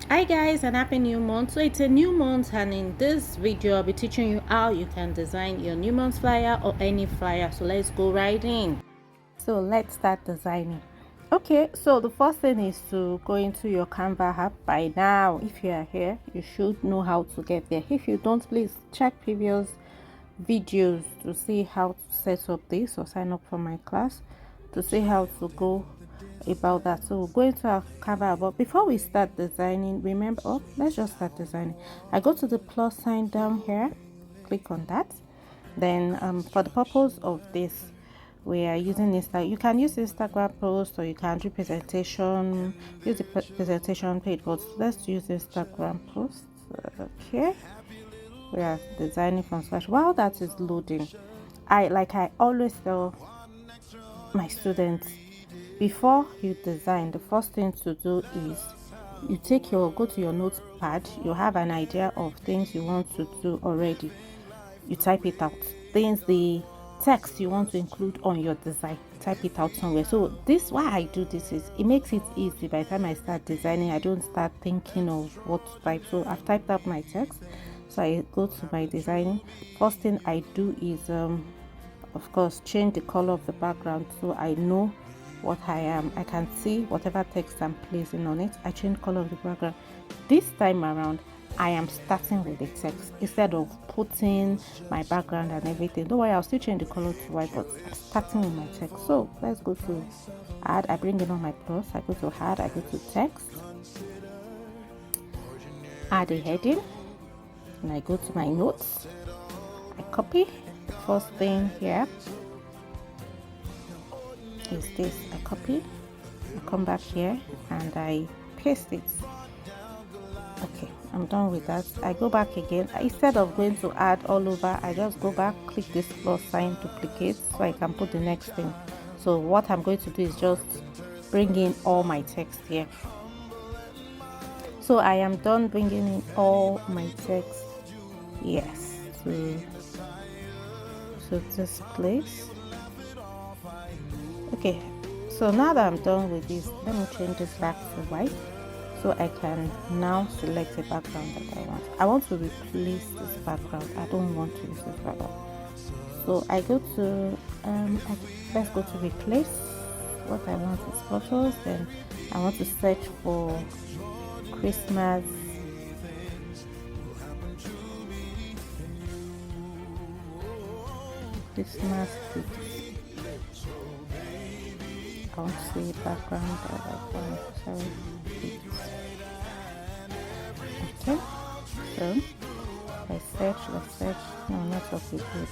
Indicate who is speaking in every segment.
Speaker 1: Hi guys, and happy new month. So it's a new month, and in this video I'll be teaching you how you can design your new month flyer or any flyer. So let's go right in. So let's start designing. Okay, so the first thing is to go into your Canva app. By now, if you are here, you should know how to get there. If you don't, please check previous videos to see how to set up this, or sign up for my class to see how to go about that. So we're going to have Canva, but before we start designing, remember, let's just start designing. I go to the plus sign down here, click on that. Then for the purpose of this, we are using Insta. You can use Instagram post, or you can do presentation, use the presentation page, but let's use Instagram post. Okay, we are designing from scratch. While that is loading, I always tell my students, before you design, the first thing to do is you go to your notepad. You have an idea of things you want to do already. You type it out. Things, the text you want to include on your design, type it out somewhere. So this, why I do this is it makes it easy. By the time I start designing, I don't start thinking of what to type. So I've typed out my text, so I go to my designing. First thing I do is of course change the color of the background so I know what I can see whatever text I'm placing on it. I change color of the background. This time around, I am starting with the text instead of putting my background and everything. Don't worry, I'll still change the color to white, but I'm starting with my text. So let's go to add. I bring in on my plus. I go to add. I go to text. Add a heading, and I go to my notes. I copy. The first thing here is this. I copy. I come back here and I paste it. Okay, I'm done with that. I go back again. Instead of going to add all over, I just go back, click this plus sign, duplicate, so I can put the next thing. So what I'm going to do is just bring in all my text here. So I am done bringing in all my text, yes, to this place. Okay, so now that I'm done with this, let me change this back to white. So I can now select the background that I want. I want to replace this background. I don't want to use this background. So I go to, let's go to replace. What I want is photos. Then I want to search for Christmas. Christmas pics. I want to see background that I want. Sorry. Okay, so let's search, no, not okay, good.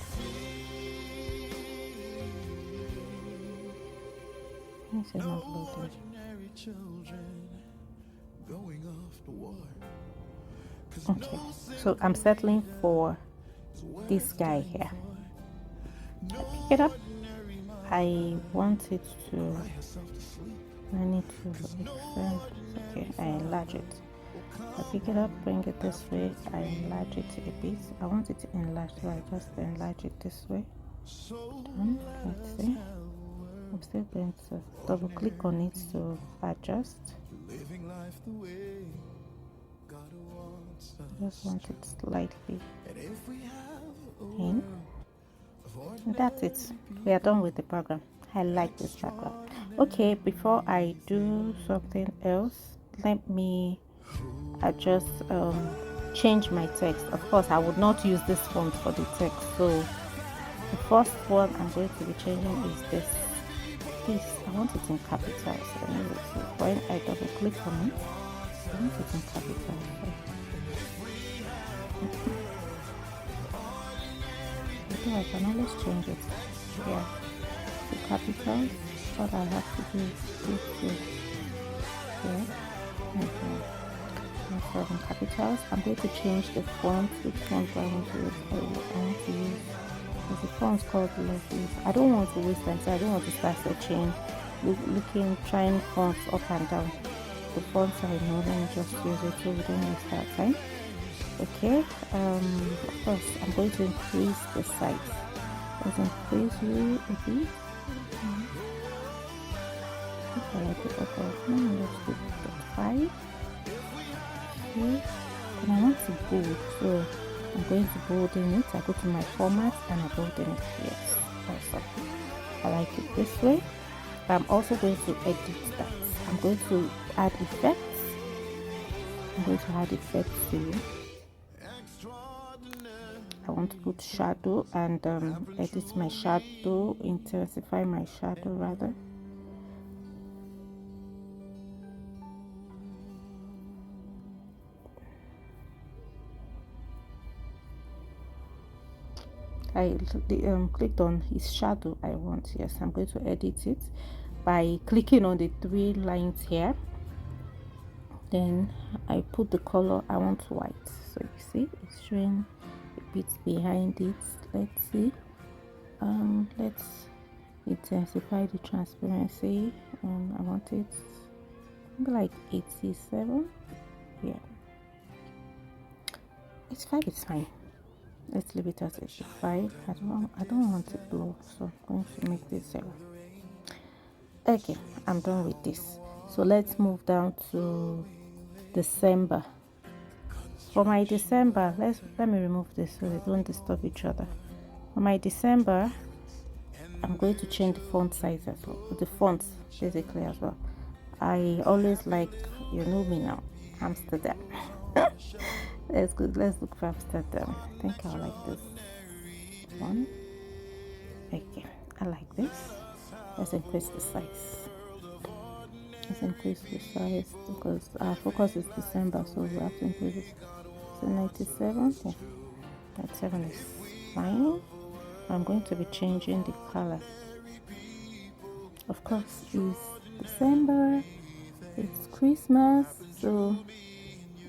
Speaker 1: This is not loading. Okay, so I'm settling for this guy here. I pick it up. I want it to, I need to extend. Okay, I enlarge it. I pick it up, bring it this way, I enlarge it a bit. I want it to enlarge, so I just enlarge it this way. Done. Let's see. I'm still going to double click on it to adjust. Just want it slightly in. And that's it. We are done with the background. I like this background. Okay, before I do something else, let me just change my text. Of course, I would not use this font for the text. So the first one I'm going to be changing is this. I want it in capitals. So when I double click on it, I want it in capitals. I can always change it here to capitals. What I have to do is click here and here. Instead of capitals, I'm going to change the font. Which font do I want to use? I want to use, there's a font called Lovely. I don't want to waste time, so I don't want to start searching, trying fonts up and down. The fonts I know, let me just use it so we don't waste our time. Okay, of course, I'm going to increase the size. Let's increase you a bit. I like it. Okay, let's do 5. here, and I want to bold, so I'm going to bolden it. I go to my format and I bolden it. Yes, awesome. I like it this way. I'm also going to edit that. I'm going to add effects. I'm going to add effects to it. I want to put shadow and edit my shadow, intensify my shadow rather. I clicked on his shadow I want. Yes, I'm going to edit it by clicking on the 3 lines here. Then I put the color I want white. So you see it's showing a bit behind it. Let's see. Let's intensify the transparency. I want it like 87. Yeah, 85 is fine. Let's leave it at 85. I don't want it blue, so I'm going to make this 0. Okay, I'm done with this. So let's move down to December. For my December, let me remove this so they don't disturb each other. For my December, I'm going to change the font size as well. The fonts basically as well. I always like, you know me now, Amsterdam. Let's look for Amsterdam. I think I like this one. Okay, I like this. Let's increase the size. Let's increase the size because our focus is December, so we have to increase it. So 97, yeah, 97 is fine. I'm going to be changing the color. Of course, it's December, it's Christmas, so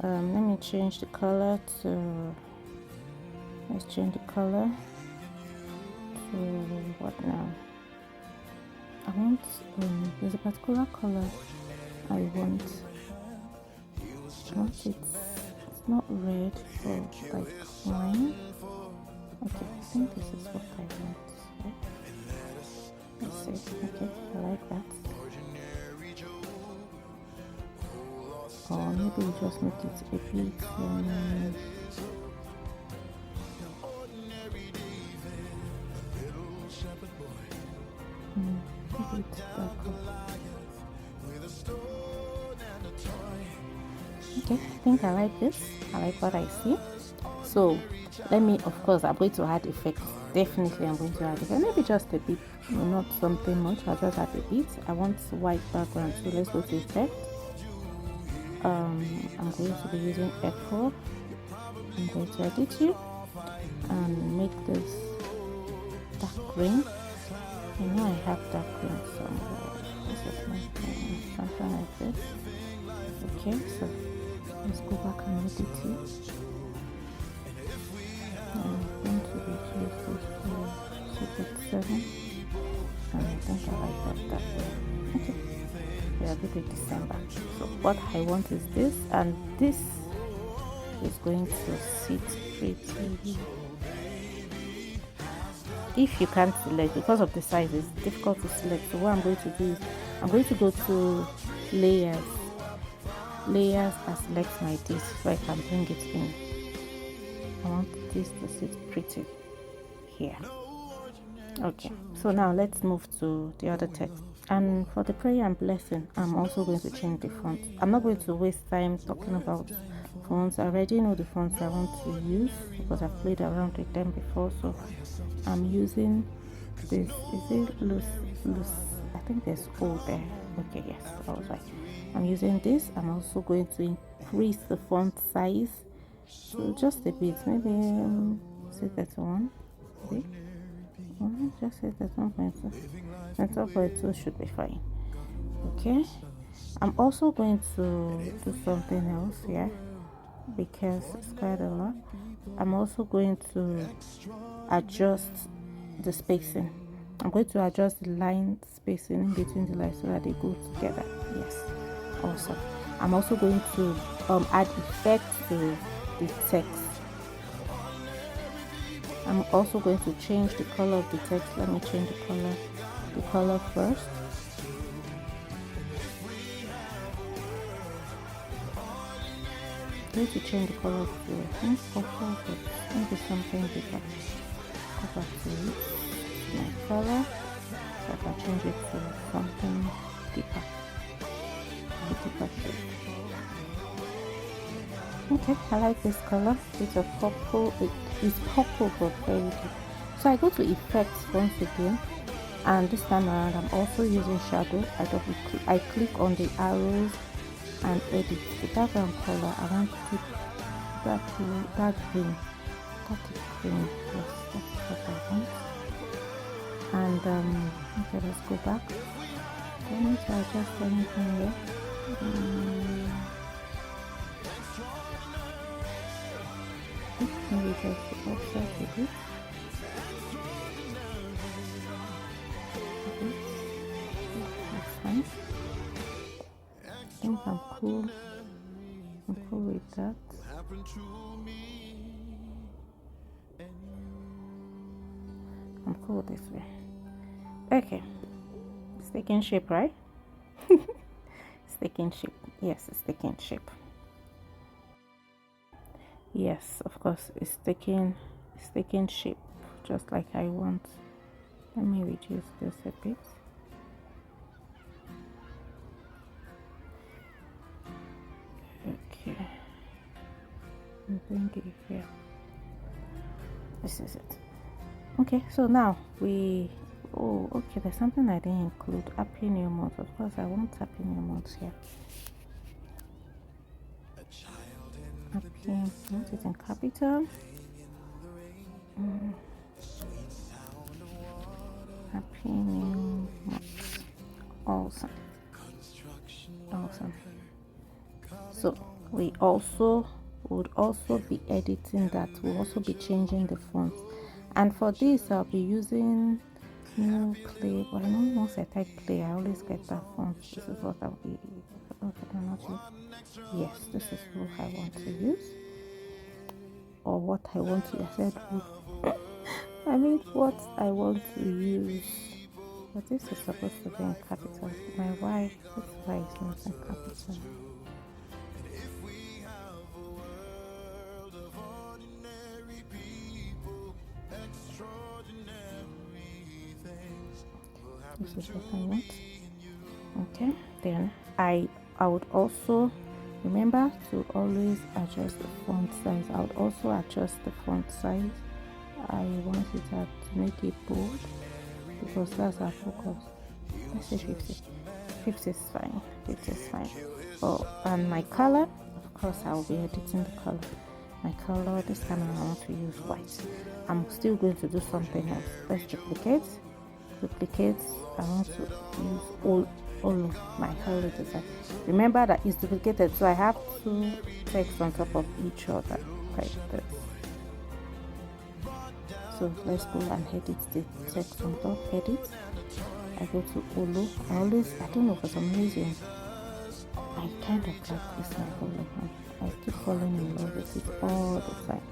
Speaker 1: let me change the color to, let's change the color to what now? I want, there's a particular color I want it, it's not red, or like wine. Okay, I think this is what I want. Okay. Let's see, okay, I like that. Or maybe we just make it a bit maybe it's darker. Okay, I think I like this. I like what I see. So let me, of course, I'm going to add effects. Definitely I'm going to add effects. Maybe just a bit, not something much. I'll just add a bit. I want white background, so let's go to effect. I'm going to be using Echo. I'm going to edit you and make this dark green. I know I have dark green somewhere. This is my thing, something like this. Okay, so let's go back and edit it. I'm going to reduce this to 7, and I think I like that way. Okay, we are good with December. So what I want is this, and this is going to sit pretty. If you can't select because of the size, it's difficult to select. So what I'm going to do is I'm going to go to layers and select my disc so I can bring it in. I want this to sit pretty here. Okay, so now let's move to the other text. And for the prayer and blessing, I'm also going to change the font. I'm not going to waste time talking about fonts. I already know the fonts I want to use because I've played around with them before. So I'm using this. Is it loose? I think there's O there. Okay, yes, I was right. I'm using this. I'm also going to increase the font size. So just a bit, maybe say 31. See? Just say that 1.2. And 1.2 should be fine. Okay. I'm also going to do something else here because it's quite a lot. I'm also going to adjust the spacing. I'm going to adjust the line spacing in between the lines so that they go together. Yes, awesome. I'm also going to add effect to the text. I'm also going to change the color of the text. Let me change the color first. going to change the color to purple, but maybe something bigger. Go back to it, my color, so I can change it to something deeper. Deeper shade. Okay, I like this color. It's a purple. It is purple but very deep. So I go to effects once again, and this time around I'm also using shadow. I click on the arrows and edit the background color. I want to keep dark green. Dark green. Yes, that's what I want. And okay, let's go back. I need to adjust anything here. Maybe just the offset with it. That's fine. I think I'm cool. I'm cool with that. I'm cool this way. Okay. It's taking shape, right? It's taking shape. Yes, it's taking shape. Yes, of course, it's taking shape just like I want. Let me reduce this a bit. Okay, and bring it here. This is it. Okay, so now okay, there's something I didn't include. Happy New Month. Of course, I want Happy New Month here. Happy, I want it in capital. Happy New Month. Awesome. So we would also be editing that. We'll also be changing the fonts. And for this, I'll be using new Play. But I know once I type Play, I always get that font. This is what I'll be. Yes, this is what I want to use. Or what I want to. I said. I mean, what I want to use. But this is supposed to be in capital. My wife, this is why it's not in capital. This is what I want. Okay, then I would also remember to always adjust the font size. I would also adjust the font size. I want it to make it bold because that's our focus. Let's say 50. 50 is fine. 50 is fine. Oh, and my color, of course, I will be editing the color. My color this time I want to use white. I'm still going to do something else. Let's duplicate. I want to use all of my color design. Remember that it's duplicated, so I have two text on top of each other like this. So let's go and edit the text on top. Edit. I go to Olo. I don't know, for some reason I kind of like this my Olo. I keep falling in love with it all the time.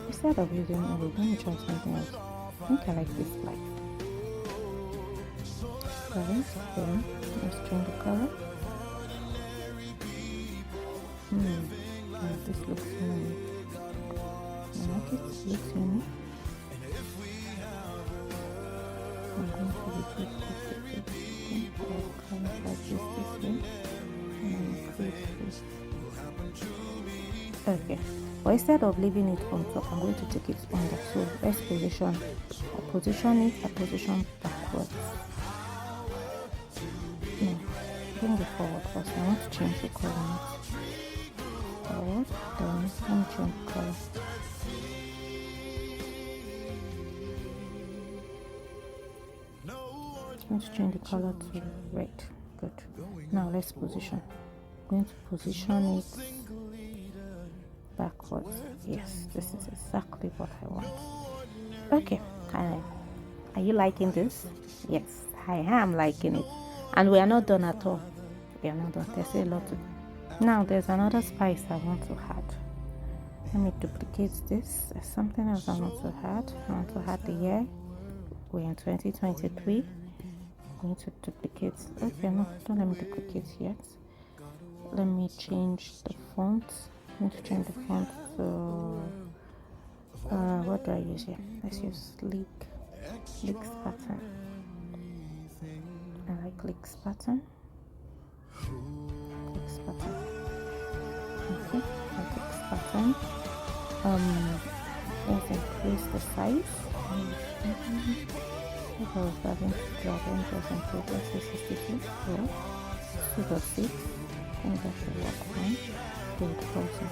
Speaker 1: Instead of using Olo, let me try something else. I think I like this black. Alright, then let's change the color. This looks unique. I like it. It looks unique. I'm going to repeat this like this way. And increase this. Okay. But instead of leaving it on top, I'm going to take it under. So let's position. I position backwards. No, bring it forward first. I want to change the color. Forward, then let me change the color. Let's change the color to red. Good. Now let's position. I'm going to position it backwards. Yes, this is exactly what I want. Okay, are you liking this? Yes, I am liking it. And we are not done at all. We are not done. There's a lot to do. Now there's another spice I want to add. Let me duplicate this. There's something else I want to add. I want to add the hair. we're in 2023. I need to duplicate. Okay, no, don't let me duplicate yet. Let me change the font. I need to change the font to what do I use here? Let's use Leaks pattern. I like Leaks pattern. Leaks pattern. Okay, Leaks pattern. Let's increase the size. If I was having to drag and just increase, let's say 62. So 2.6. I think that should work fine. Good, awesome.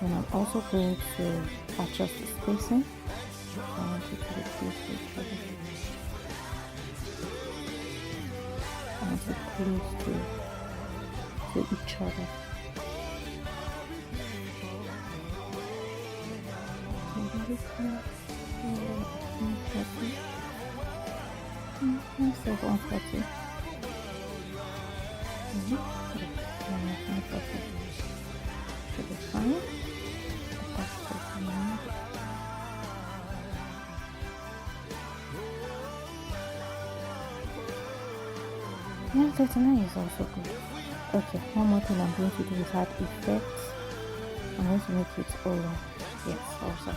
Speaker 1: Then I'm also going to adjust the spacing. I want it to be close to each other. I want it close to each other. Let's say 140. Should be fine. Yeah, 39 is also good. Okay, one more thing I'm going to do is add effects. I'm going to make it all yes, also.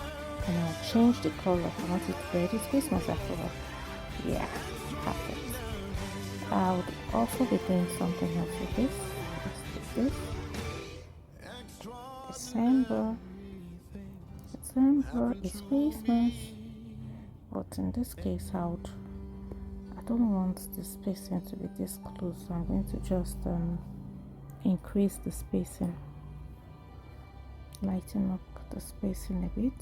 Speaker 1: And I'll change the color. I want it red. It's Christmas after all. Yeah, perfect. I would also be doing something else with this. Let's do this. December is Christmas. But in this case, I don't want the spacing to be this close, so I'm going to just increase the spacing, lighten up the spacing a bit.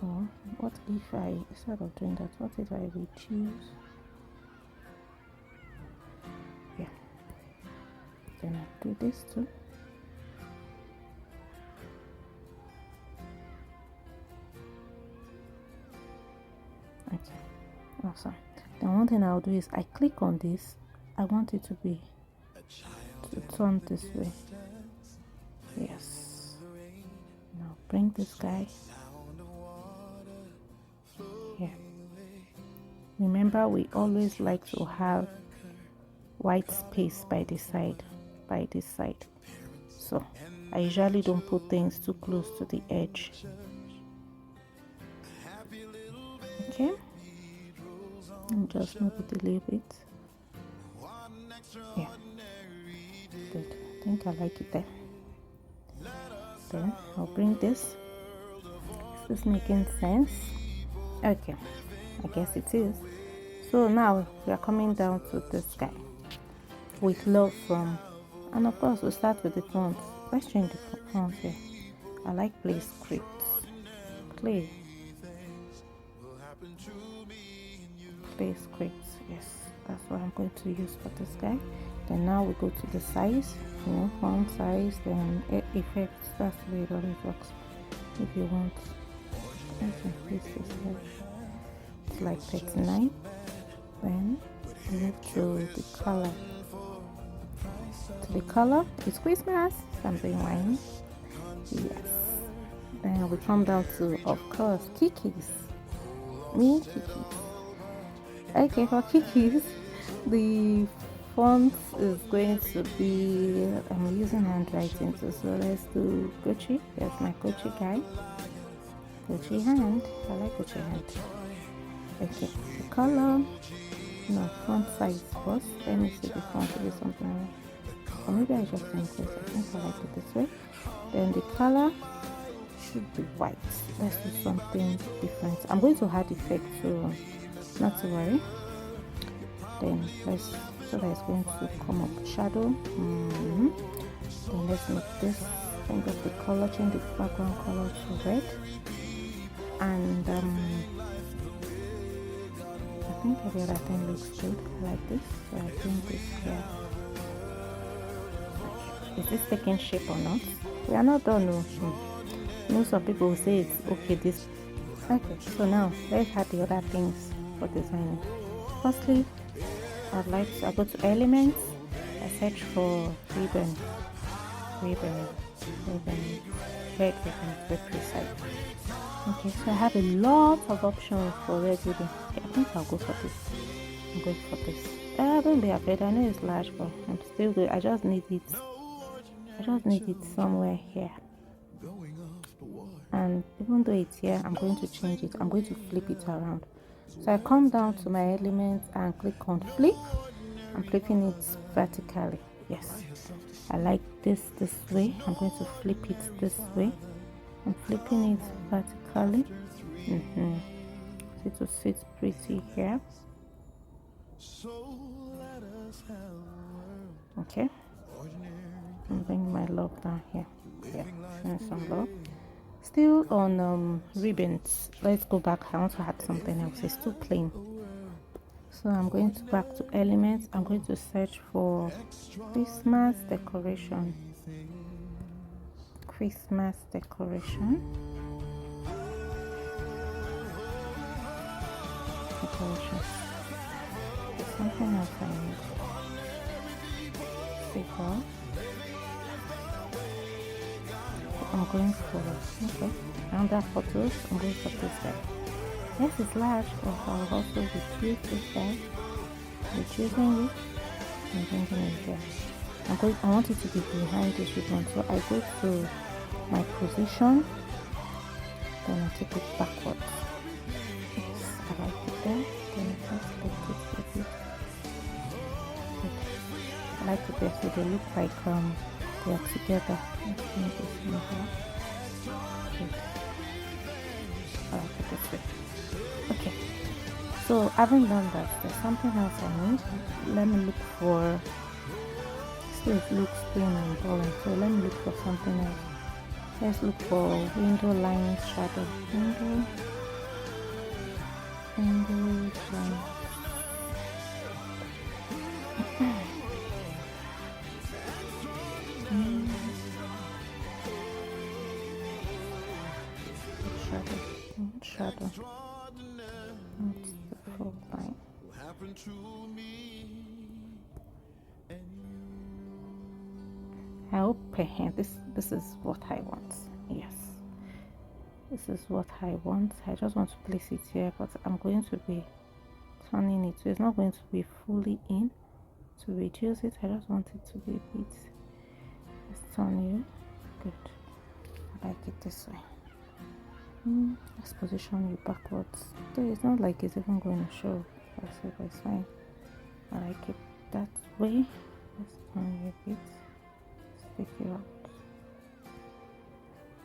Speaker 1: Or what if I, instead of doing that, what if I reduce? Yeah, then I do this too. Okay, awesome. Then one thing I'll do is I click on this. I want it to be to turn this way. Yes. Now bring this guy. Yeah. Remember, we always like to have white space by this side. So I usually don't put things too close to the edge. Okay, and just move it a little bit. Yeah, good. I think I like it there. Then I'll bring this. Is this making sense? Okay, I guess it is. So now we are coming down to this guy with love from, and of course we'll start with the font. Let's change the font here. I like play scripts. Play scripts, yes, that's what I'm going to use for this guy. Then now we go to the size, font size, then effects. That's the way it always works. If you want, let's increase this here. It's like 39. Then move to the color. It's Christmas, something whiny. Yes. Then we come down to, of course, Kiki's. Okay, for Kiki's, the font is going to be, I'm using handwriting too, so let's do Gucci. There's my Gucci guy. Gucci hand. I like Gucci hand. Okay, the color. No, font size first. Let me see the font to be something else. Or maybe I just increase. I think I like it this way. Then the color should be white. Let's do something different. I'm going to add effect, so not to worry. Then so that it's going to come up shadow. Then let's make this, think of the color, change the background color to red. And I think every other thing looks good. I like this. So I think this here. Is this taking shape or not? We are not done. No. Some people will say it's okay. This. Okay. So now let's add the other things for designing. Firstly, I go to elements. I search for ribbon. red ribbon to be precise. Okay, so I have a lot of options for red ribbon. Okay, I think I'll go for this. I'm going for this. Don't be afraid. I know it's large, but I'm still good. I just need it. I just need it somewhere here. And even though it's here, I'm going to change it. I'm going to flip it around. So I come down to my elements and click on flip. I'm flipping it vertically. Yes, I like this way. I'm going to flip it this way. I'm flipping it vertically. So it will sit pretty here. Okay, I'm bringing my love down here. Yeah, and some love. Still on ribbons. Let's go back. I want to add something else. It's too plain. So I'm going to back to elements. I'm going to search for Christmas decoration. Christmas decoration. There's something else I need. Sticker. I'm going for under photos. I'm going for this guy. Yes, it's large, but I'll also reduce this guy. Reducing it and bringing it there. I want it to be behind this ribbon, so I go to my position, then I take it backwards. Yes, I like it there. Then I just put it a bit. I like it there, so they look like they are together. Let's make this in here. Good. I like it this way. Okay. So having done that, there's something else I need. Let me look for. Still it looks plain and boring, so let me look for something else. Let's look for window line shadow. Window line. Shadow. That's the full line. I hope this is what I want. Yes, this is what I want. I just want to place it here, but I'm going to be turning it, so it's not going to be fully in. To reduce it, I just want it to be a bit. Let's turn you. Good. I like it this way. Let's position you backwards. So it's not like it's even going to show. But it's fine. I like it that way. Let's turn you a bit. Stick you out.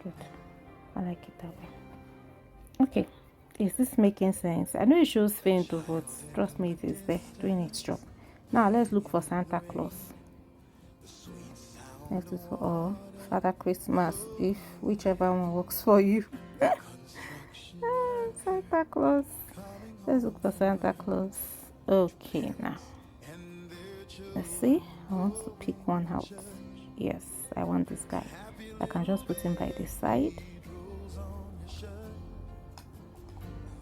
Speaker 1: Good. I like it that way. Okay. Is this making sense? I know it shows faint, but trust me, it is there doing its job. Now let's look for Santa Claus. Let's look for Father Christmas, if whichever one works for you. Santa Claus. Let's look for Santa Claus. Okay, now let's see. I want to pick one out. Yes, I want this guy. I can just put him by this side.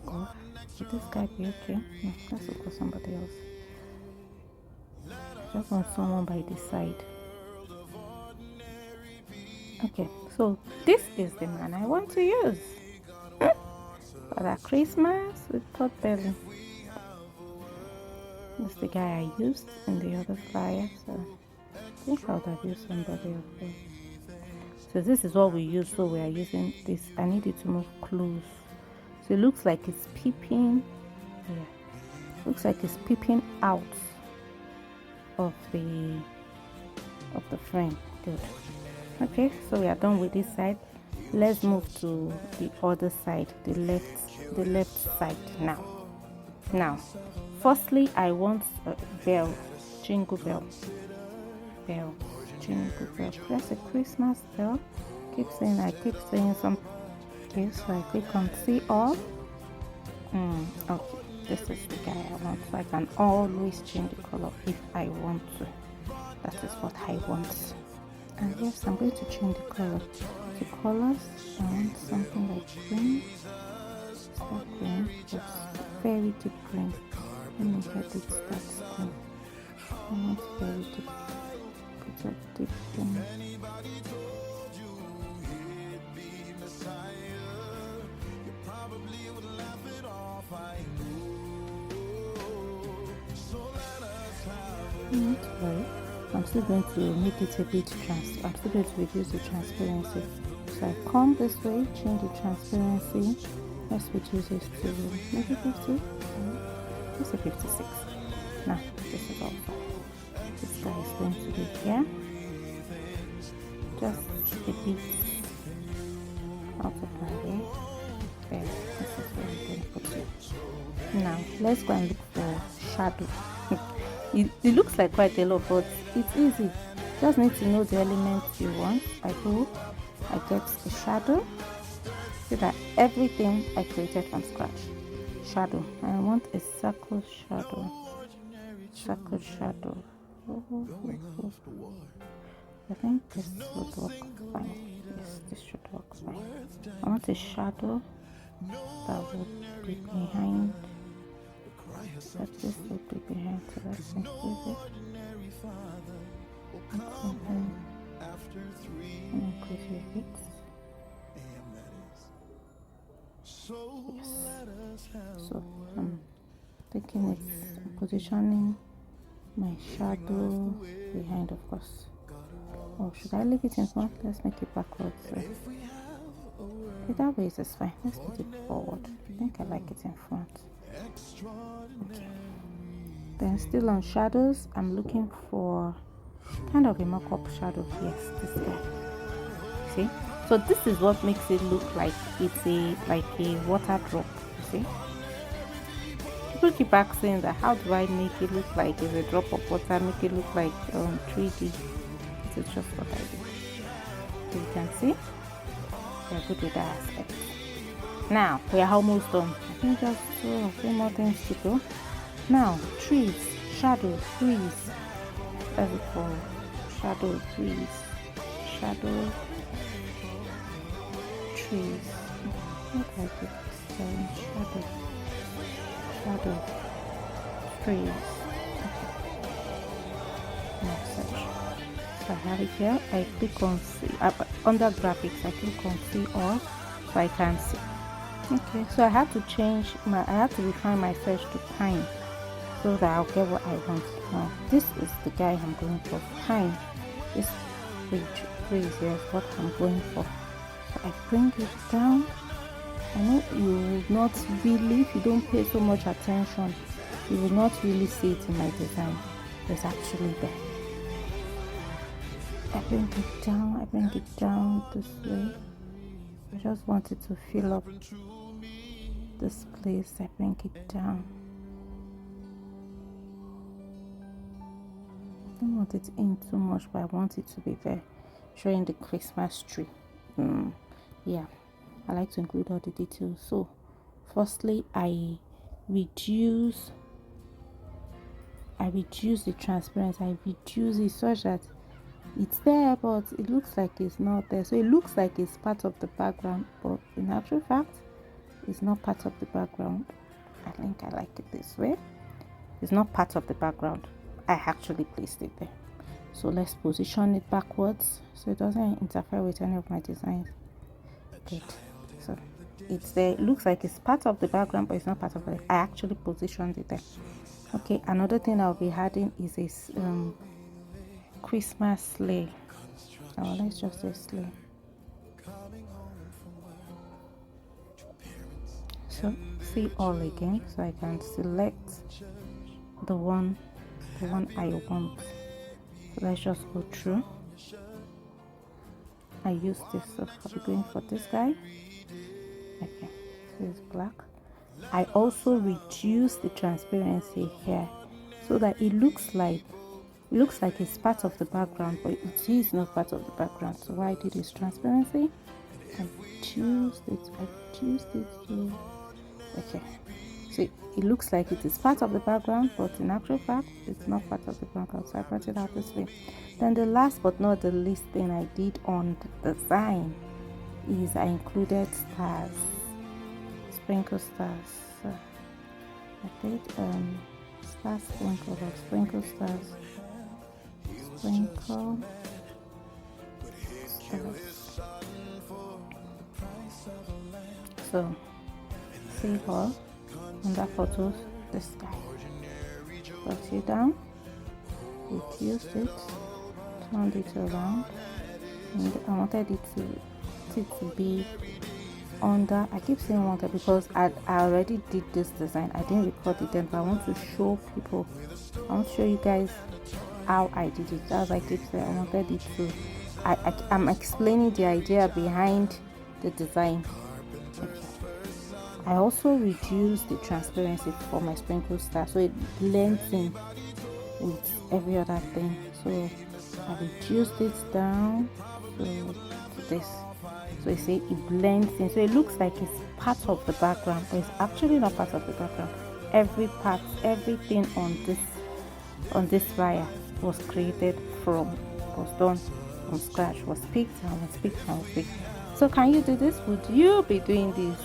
Speaker 1: Oh, would this guy be okay? No, let's look for somebody else. I just want someone by this side. Okay, so this is the man I want to use for that Christmas with pot belly. That's the guy I used in the other flyer, so I think I would have used somebody else. So this is what we use, so we are using this. I need it to move close. So it looks like it's peeping. Yeah, looks like it's peeping out of the frame. Good. Okay, so we are done with this side. Let's move to the other side, the left side now. Firstly, I want a bell, jingle bell, jingle bell. That's a Christmas bell. I keep saying some. Okay, so I click on see all. Okay, this is the guy I want. So I can always change the color if I want to. That is what I want. And yes, I'm going to change the color. The colors, I want something like green. Start green. It's very deep green. Let me get it start green. I want very deep. Put a deep green. Not worry. I'm still going to make it a bit I'm still going to reduce the transparency. So I come this way, change the transparency. Let's reduce it to maybe 50. Let's say 56. Now this is all fine. This guy is going to be here. Just a bit multiply it. There. This is where I'm going to put it. Now let's go and look for shadow. It looks like quite a lot, but it's easy. Just need to know the elements you want. I go, I get a shadow. See that everything I created from scratch. Shadow. I want a circle shadow. Circle shadow. I think this would work fine. Yes, this should work fine. I want a shadow that would be behind. That this would be behind, so let's increase it. Increase your width. Yes. So I'm thinking it's positioning my shadow behind, of course. Or should I leave it in front? Let's make it backwards. So that way is fine. Let's put it forward. I think I like it in front. Okay. Then still on shadows, I'm looking for kind of a mock-up shadow. Yes, this guy. See? So this is what makes it look like it's a water drop. You see? People keep asking that how do I make it look like it's a drop of water, make it look like 3D. This is just what I do. So you can see we're good with that aspect. Now we are almost done. I think just a few more things to go. Now trees, shadow, trees. Let's look for shadow, trees, shadow, trees. What do I do? Shadow, shadow, trees. Okay. Now search. So I have it here. I click on see. Under graphics, I click on see all, so I can see. Okay, so I have to refine my search to pine, so that I'll get what I want. Now this is the guy I'm going for. Pine. This phrase here is what I'm going for. So I bring it down. I know you will not really, if you don't pay so much attention, you will not really see it in my design. It's actually there. I bring it down this way. I just want it to fill up this place. I bring it down. I don't want it in too much, but I want it to be there, showing the Christmas tree. Yeah, I like to include all the details. So firstly, I reduce the transparency. I reduce it such that it's there, but it looks like it's not there. So it looks like it's part of the background, but in actual fact, it's not part of the background. I think I like it this way. It's not part of the background. I actually placed it there. So let's position it backwards so it doesn't interfere with any of my designs. Good. So it's there. It looks like it's part of the background, but it's not part of it. I actually positioned it there. Okay, another thing I'll be adding is a Christmas sleigh. Oh, let's just say sleigh. So see all again, so I can select the one I want. So let's just go through. I use this, so I'll be going for this guy. Okay, so it's black. I also reduce the transparency here so that it looks like it's part of the background, but it is not part of the background. So what I did is transparency. I reduced it to okay. So it looks like it is part of the background, but in actual fact, it's not part of the background. So I brought it out this way. Then the last but not the least thing I did on the design is I included stars, sprinkle stars. So I did star sprinkle or sprinkle stars. Sprinkle stars. So save all. Under photos, this guy. Brought you down. reduced it, turned it around, and I wanted it to be under. I keep saying wanted because I already did this design. I didn't record it then, but I want to show people. I want to show you guys how I did it. As I keep saying, I wanted it to. I'm explaining the idea behind the design. Okay. I also reduced the transparency for my sprinkle star so it blends in with every other thing. So I reduced it down to this. So you see it blends in, so it looks like it's part of the background, but it's actually not part of the background. Every part, everything on this flyer was done from scratch, was picked and was picked and was picked. So can you do this? Would you be doing this?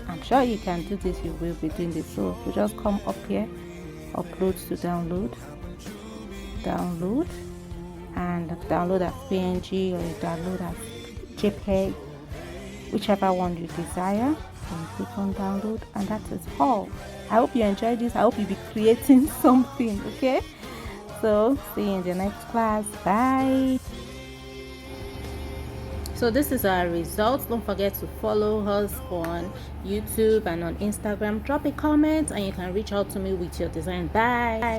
Speaker 1: I'm sure you can do this. You will be doing this. So we just come up here, upload to download, and download as PNG or you download as JPEG, whichever one you desire. And click on download, and that is all. I hope you enjoyed this. I hope you'll be creating something. Okay, so see you in the next class. Bye. So this is our results. Don't forget to follow us on YouTube and on Instagram. Drop a comment and you can reach out to me with your design. Bye.